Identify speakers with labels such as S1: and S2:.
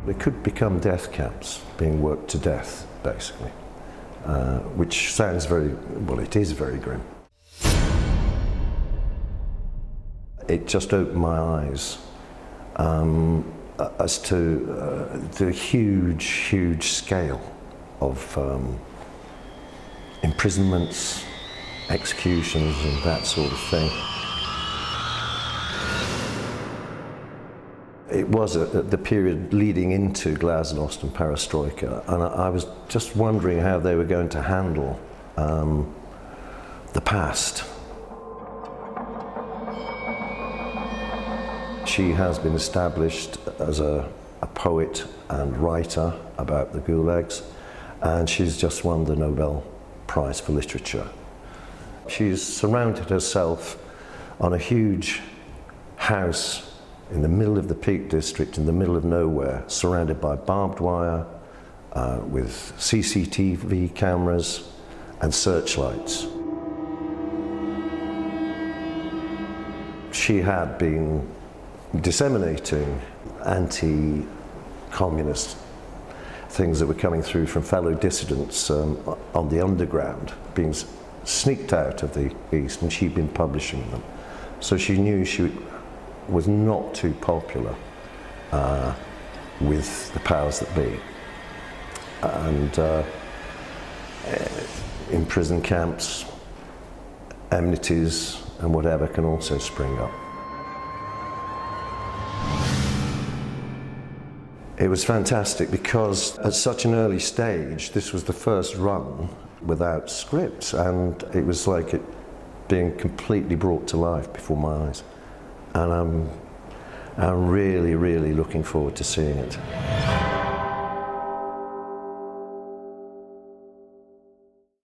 S1: They could become death camps, being worked to death, basically, which sounds very, well, it is very grim. It just opened my eyes as to the huge scale of imprisonments, executions and that sort of thing. It was the period leading into glasnost and perestroika, and I was just wondering how they were going to handle the past. She has been established as a poet and writer about the gulags, and she's just won the Nobel Prize for Literature. She's surrounded herself on a huge house in the middle of the Peak District, in the middle of nowhere, surrounded by barbed wire, with CCTV cameras and searchlights. She had been disseminating anti-communist things that were coming through from fellow dissidents on the underground, being sneaked out of the East, and she'd been publishing them. So she knew she was not too popular with the powers that be. And in prison camps, enmities and whatever can also spring up. It was fantastic because at such an early stage, this was the first run without scripts, and it was like it being completely brought to life before my eyes. And I'm really looking forward to seeing it.